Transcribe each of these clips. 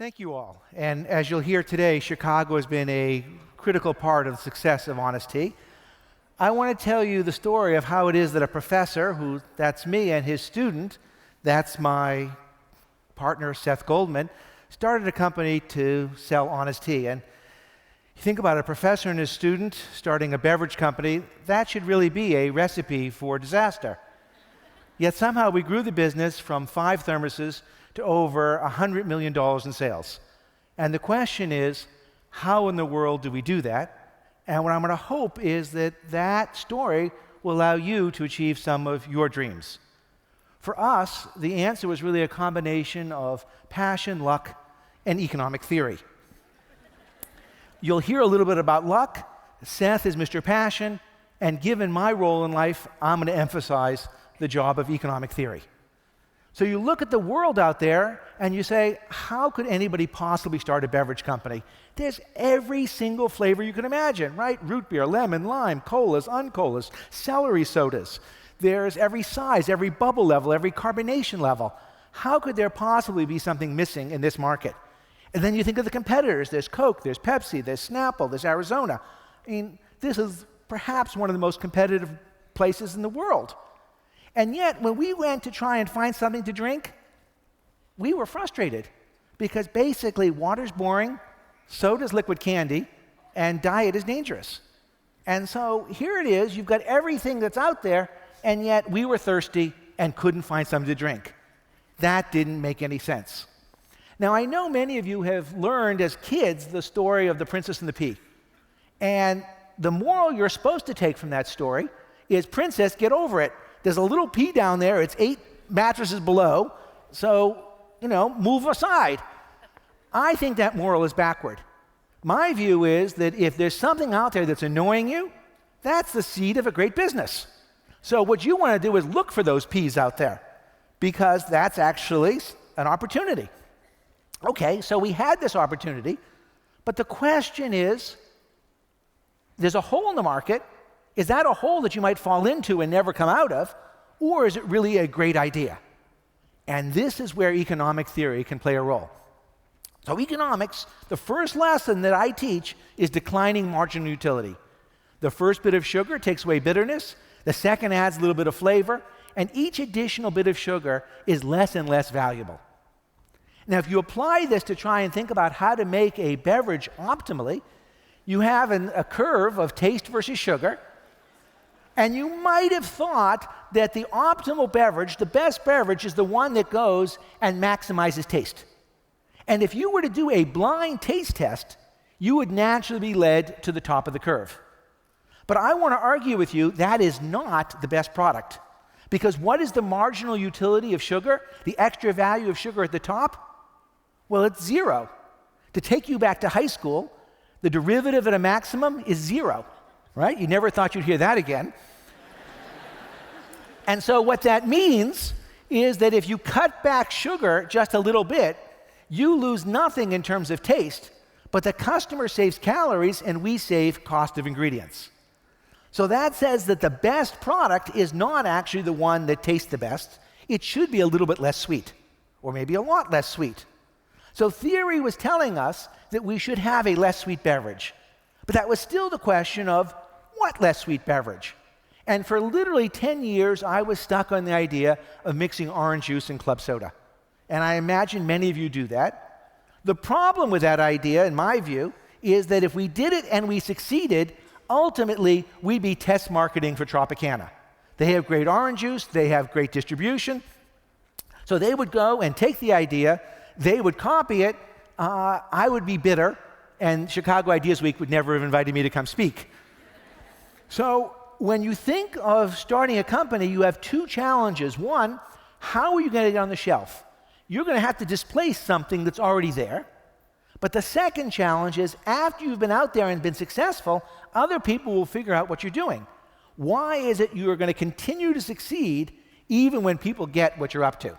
Thank you all. And as you'll hear today, Chicago has been a critical part of the success of Honest Tea. I want to tell you the story of how it is that a professor, that's me, and his student, that's my partner, Seth Goldman, started a company to sell Honest Tea. And you think about it, a professor and his student starting a beverage company, that should really be a recipe for disaster. Yet somehow we grew the business from 5 thermoses to over $100 million in sales. And the question is, how in the world do we do that? And what I'm going to hope is that that story will allow you to achieve some of your dreams. For us, the answer was really a combination of passion, luck, and economic theory. You'll hear a little bit about luck. Seth is Mr. Passion, and given my role in life, I'm going to emphasize the job of economic theory. So you look at the world out there and you say, how could anybody possibly start a beverage company? There's every single flavor you can imagine, right? Root beer, lemon, lime, colas, uncolas, celery sodas. There's every size, every bubble level, every carbonation level. How could there possibly be something missing in this market? And then you think of the competitors. There's Coke, there's Pepsi, there's Snapple, there's Arizona. I mean, this is perhaps one of the most competitive places in the world. And yet, when we went to try and find something to drink, we were frustrated because basically water's boring, soda's liquid candy, and diet is dangerous. And so here it is, you've got everything that's out there, and yet we were thirsty and couldn't find something to drink. That didn't make any sense. Now, I know many of you have learned as kids the story of the Princess and the Pea. And the moral you're supposed to take from that story is, Princess, get over it. There's a little pea down there. It's 8 mattresses below. So, move aside. I think that moral is backward. My view is that if there's something out there that's annoying you, that's the seed of a great business. So what you want to do is look for those peas out there because that's actually an opportunity. Okay, so we had this opportunity, but the question is, there's a hole in the market. Is that a hole that you might fall into and never come out of, or is it really a great idea? And this is where economic theory can play a role. So economics, the first lesson that I teach is declining marginal utility. The first bit of sugar takes away bitterness, the second adds a little bit of flavor, and each additional bit of sugar is less and less valuable. Now, if you apply this to try and think about how to make a beverage optimally, you have a curve of taste versus sugar. And you might have thought that the optimal beverage, the best beverage, is the one that goes and maximizes taste. And if you were to do a blind taste test, you would naturally be led to the top of the curve. But I want to argue with you that is not the best product. Because what is the marginal utility of sugar, the extra value of sugar at the top? Well, it's 0. To take you back to high school, the derivative at a maximum is 0. Right? You never thought you'd hear that again. And so what that means is that if you cut back sugar just a little bit, you lose nothing in terms of taste, but the customer saves calories and we save cost of ingredients. So that says that the best product is not actually the one that tastes the best. It should be a little bit less sweet, or maybe a lot less sweet. So theory was telling us that we should have a less sweet beverage. But that was still the question of what less sweet beverage? And for literally 10 years, I was stuck on the idea of mixing orange juice and club soda. And I imagine many of you do that. The problem with that idea, in my view, is that if we did it and we succeeded, ultimately, we'd be test marketing for Tropicana. They have great orange juice, they have great distribution. So they would go and take the idea, they would copy it, I would be bitter, and Chicago Ideas Week would never have invited me to come speak. So when you think of starting a company, you have 2 challenges. One, how are you going to get on the shelf? You're going to have to displace something that's already there. But the second challenge is after you've been out there and been successful, other people will figure out what you're doing. Why is it you're going to continue to succeed even when people get what you're up to?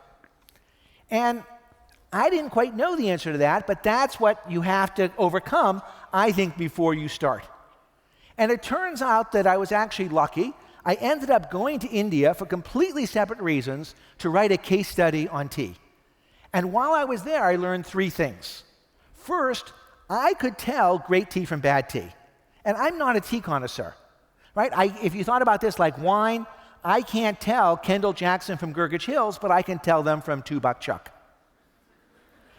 And I didn't quite know the answer to that, but that's what you have to overcome, I think, before you start. And it turns out that I was actually lucky. I ended up going to India for completely separate reasons to write a case study on tea. And while I was there, I learned 3 things. First, I could tell great tea from bad tea. And I'm not a tea connoisseur, right? If you thought about this like wine, I can't tell Kendall Jackson from Gurgage Hills, but I can tell them from Two Buck Chuck.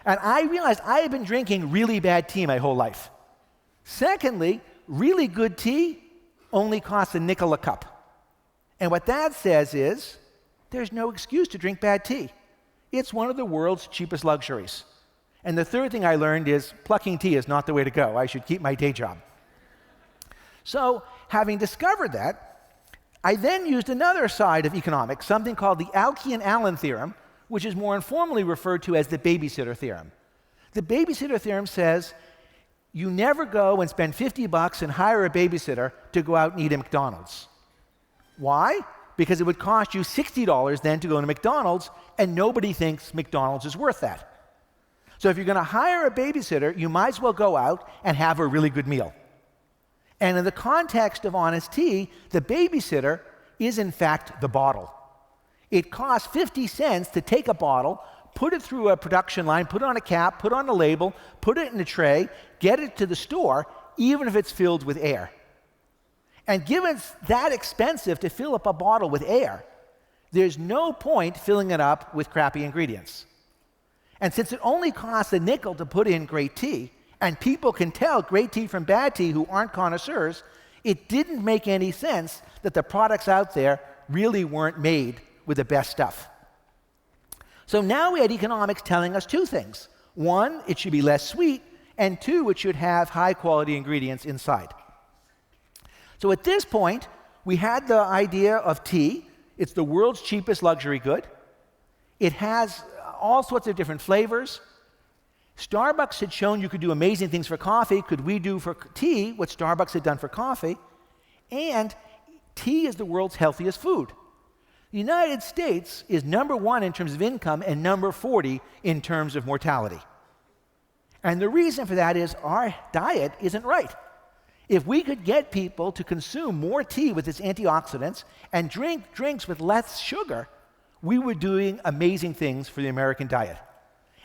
And I realized I had been drinking really bad tea my whole life. Secondly, really good tea only costs a nickel a cup. And what that says is there's no excuse to drink bad tea. It's one of the world's cheapest luxuries. And the third thing I learned is plucking tea is not the way to go. I should keep my day job. So, having discovered that, I then used another side of economics, something called the Alkian-Allen theorem, which is more informally referred to as the Babysitter Theorem. The Babysitter Theorem says you never go and spend $50 and hire a babysitter to go out and eat at McDonald's. Why? Because it would cost you $60 then to go to McDonald's, and nobody thinks McDonald's is worth that. So if you're going to hire a babysitter, you might as well go out and have a really good meal. And in the context of honest tea, the babysitter is in fact the bottle. It costs 50 cents to take a bottle, put it through a production line, put it on a cap, put it on a label, put it in a tray, get it to the store, even if it's filled with air. And given it's that expensive to fill up a bottle with air, there's no point filling it up with crappy ingredients. And since it only costs a nickel to put in great tea, and people can tell great tea from bad tea who aren't connoisseurs, it didn't make any sense that the products out there really weren't made with the best stuff. So now we had economics telling us two things. One, it should be less sweet, and two, it should have high-quality ingredients inside. So at this point, we had the idea of tea. It's the world's cheapest luxury good. It has all sorts of different flavors. Starbucks had shown you could do amazing things for coffee. Could we do for tea what Starbucks had done for coffee? And tea is the world's healthiest food. The United States is number 1 in terms of income and number 40 in terms of mortality. And the reason for that is our diet isn't right. If we could get people to consume more tea with its antioxidants and drink drinks with less sugar, we were doing amazing things for the American diet.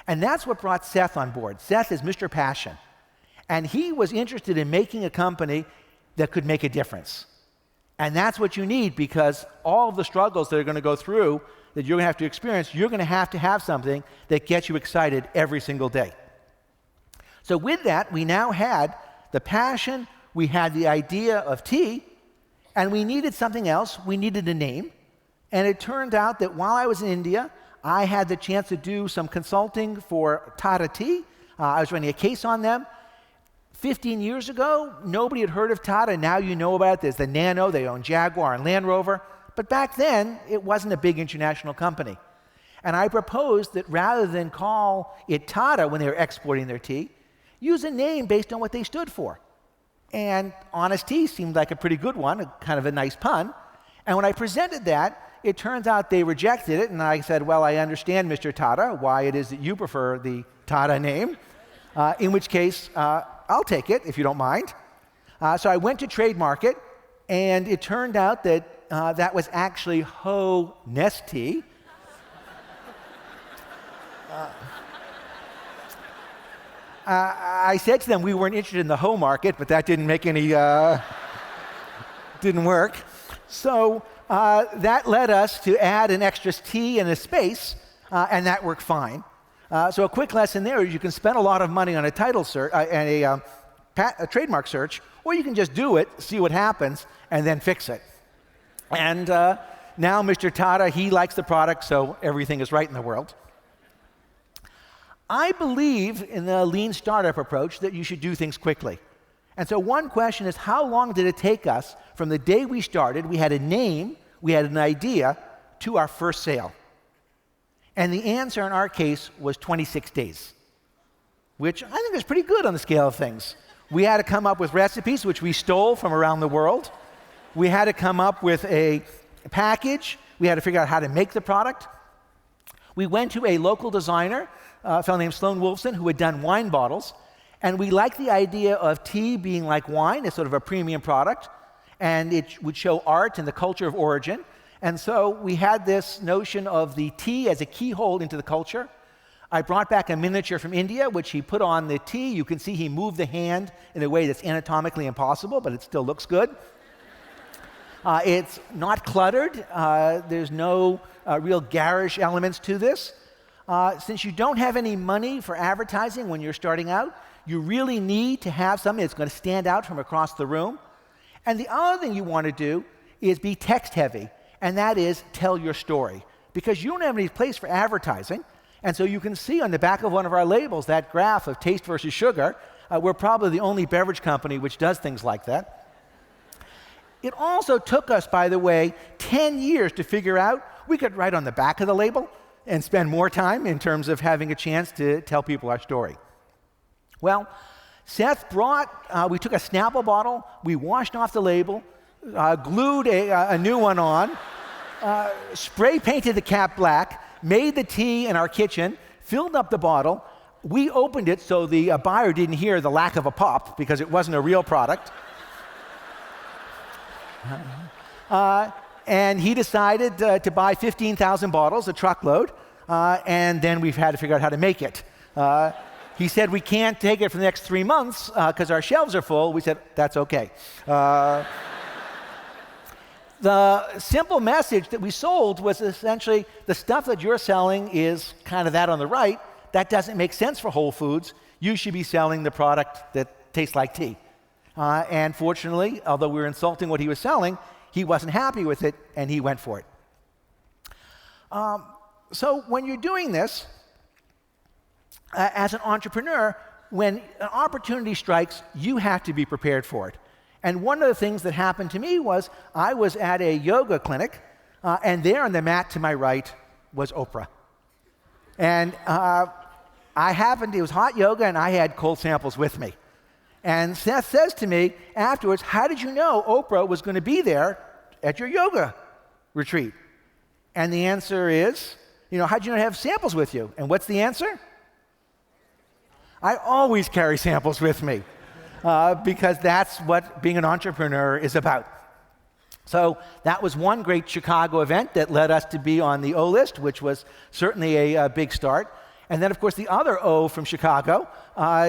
And that's what brought Seth on board. Seth is Mr. Passion. And he was interested in making a company that could make a difference. And that's what you need, because all of the struggles that are going to go through, that you're going to have to experience, you're going to have something that gets you excited every single day. So with that, we now had the passion, we had the idea of tea, and we needed something else. We needed a name. And it turned out that while I was in India, I had the chance to do some consulting for Tata Tea. I was running a case on them. 15 years ago, nobody had heard of Tata. Now you know about it. There's the Nano. They own Jaguar and Land Rover. But back then, it wasn't a big international company. And I proposed that rather than call it Tata when they were exporting their tea, use a name based on what they stood for. And Honest Tea seemed like a pretty good one, kind of a nice pun. And when I presented that, it turns out they rejected it, and I said, well, I understand, Mr. Tata, why it is that you prefer the Tata name, in which case, I'll take it, if you don't mind. So I went to trademark it, and it turned out that that was actually Ho Nest Tea. I said to them we weren't interested in the Ho market, but that didn't make any, didn't work. So that led us to add an extra T and a space, and that worked fine. So a quick lesson there is you can spend a lot of money on a title search and a trademark search, or you can just do it, see what happens, and then fix it. And now Mr. Tata, he likes the product, so everything is right in the world. I believe in the lean startup approach that you should do things quickly. And so one question is, how long did it take us from the day we started, we had a name, we had an idea, to our first sale? And the answer in our case was 26 days, which I think is pretty good on the scale of things. We had to come up with recipes, which we stole from around the world. We had to come up with a package. We had to figure out how to make the product. We went to a local designer, a fellow named Sloan Wolfson, who had done wine bottles. And we liked the idea of tea being like wine, it's sort of a premium product, and it would show art and the culture of origin. And so we had this notion of the tea as a keyhole into the culture. I brought back a miniature from India, which he put on the tea. You can see he moved the hand in a way that's anatomically impossible, but it still looks good. It's not cluttered. There's no real garish elements to this. Since you don't have any money for advertising when you're starting out, you really need to have something that's going to stand out from across the room. And the other thing you want to do is be text heavy, and that is tell your story. Because you don't have any place for advertising, and so you can see on the back of one of our labels that graph of taste versus sugar. We're probably the only beverage company which does things like that. It also took us, by the way, 10 years to figure out we could write on the back of the label and spend more time in terms of having a chance to tell people our story. Well, Seth we took a Snapple bottle, we washed off the label, glued a new one on, spray painted the cap black, made the tea in our kitchen, filled up the bottle. We opened it so the buyer didn't hear the lack of a pop because it wasn't a real product. And he decided to buy 15,000 bottles, a truckload, and then we've had to figure out how to make it. He said, we can't take it for the next 3 months because our shelves are full. We said, that's okay. The simple message that we sold was essentially the stuff that you're selling is kind of that on the right. That doesn't make sense for Whole Foods. You should be selling the product that tastes like tea. And fortunately, although we were insulting what he was selling, he wasn't happy with it, and he went for it. So when you're doing this, as an entrepreneur, when an opportunity strikes, you have to be prepared for it. And one of the things that happened to me was I was at a yoga clinic, and there on the mat to my right was Oprah. And it was hot yoga, and I had cold samples with me. And Seth says to me afterwards, how did you know Oprah was going to be there at your yoga retreat? And the answer is, how did you not have samples with you? And what's the answer? I always carry samples with me. Because that's what being an entrepreneur is about. So that was one great Chicago event that led us to be on the O list, which was certainly a big start. And then, of course, the other O from Chicago,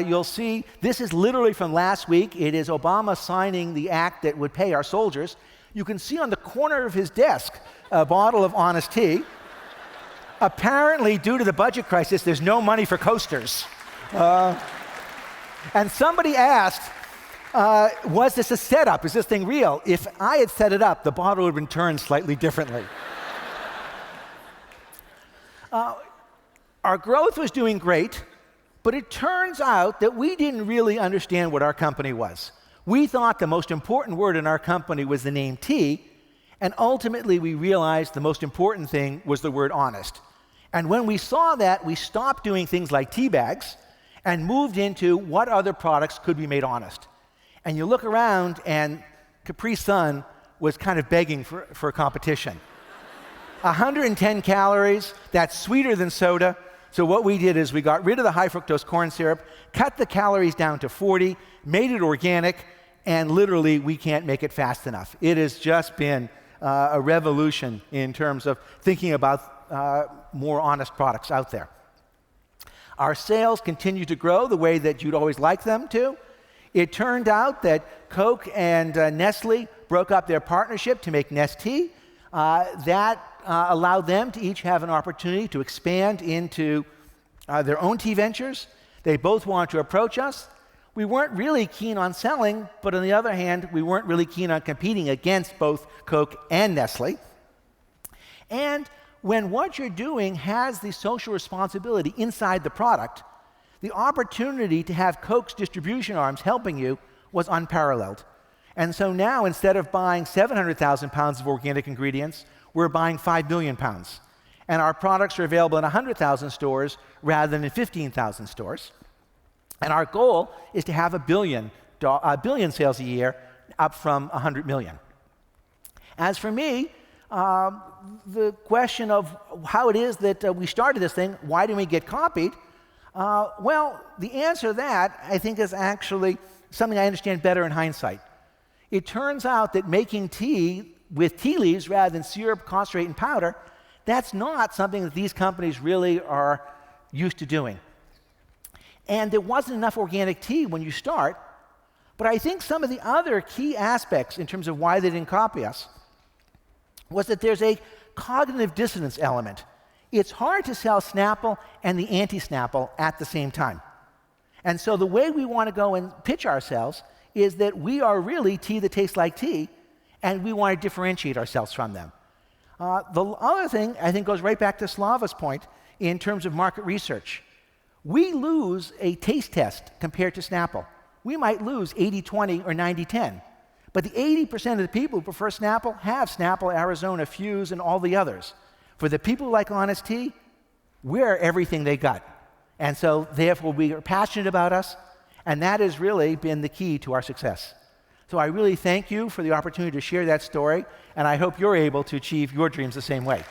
you'll see this is literally from last week. It is Obama signing the act that would pay our soldiers. You can see on the corner of his desk a bottle of Honest Tea. Apparently, due to the budget crisis, there's no money for coasters. And somebody asked, was this a setup? Is this thing real? If I had set it up, the bottle would have been turned slightly differently. Our growth was doing great, but it turns out that we didn't really understand what our company was. We thought the most important word in our company was the name tea, and ultimately we realized the most important thing was the word honest. And when we saw that, we stopped doing things like tea bags and moved into what other products could be made honest. And you look around, and Capri Sun was kind of begging for a competition. 110 calories, that's sweeter than soda. So what we did is we got rid of the high-fructose corn syrup, cut the calories down to 40, made it organic, and literally we can't make it fast enough. It has just been a revolution in terms of thinking about more honest products out there. Our sales continue to grow the way that you'd always like them to. It turned out that Coke and Nestle broke up their partnership to make Nestea. That allowed them to each have an opportunity to expand into their own tea ventures. They both wanted to approach us. We weren't really keen on selling, but on the other hand, we weren't really keen on competing against both Coke and Nestle. And when what you're doing has the social responsibility inside the product, the opportunity to have Coke's distribution arms helping you was unparalleled. And so now, instead of buying 700,000 pounds of organic ingredients, we're buying 5 million pounds. And our products are available in 100,000 stores rather than in 15,000 stores. And our goal is to have a billion sales a year, up from 100 million. As for me, the question of how it is that we started this thing, why didn't we get copied? Well, the answer to that, I think, is actually something I understand better in hindsight. It turns out that making tea with tea leaves rather than syrup, concentrate, and powder, that's not something that these companies really are used to doing. And there wasn't enough organic tea when you start, but I think some of the other key aspects in terms of why they didn't copy us was that there's a cognitive dissonance element. It's hard to sell Snapple and the anti-Snapple at the same time. And so the way we want to go and pitch ourselves is that we are really tea that tastes like tea, and we want to differentiate ourselves from them. The other thing, I think, goes right back to Slava's point in terms of market research. We lose a taste test compared to Snapple. We might lose 80-20 or 90-10. But the 80% of the people who prefer Snapple have Snapple, Arizona, Fuse, and all the others. For the people who like Honest Tea, we're everything they got. And so, therefore, we are passionate about us, and that has really been the key to our success. So I really thank you for the opportunity to share that story, and I hope you're able to achieve your dreams the same way.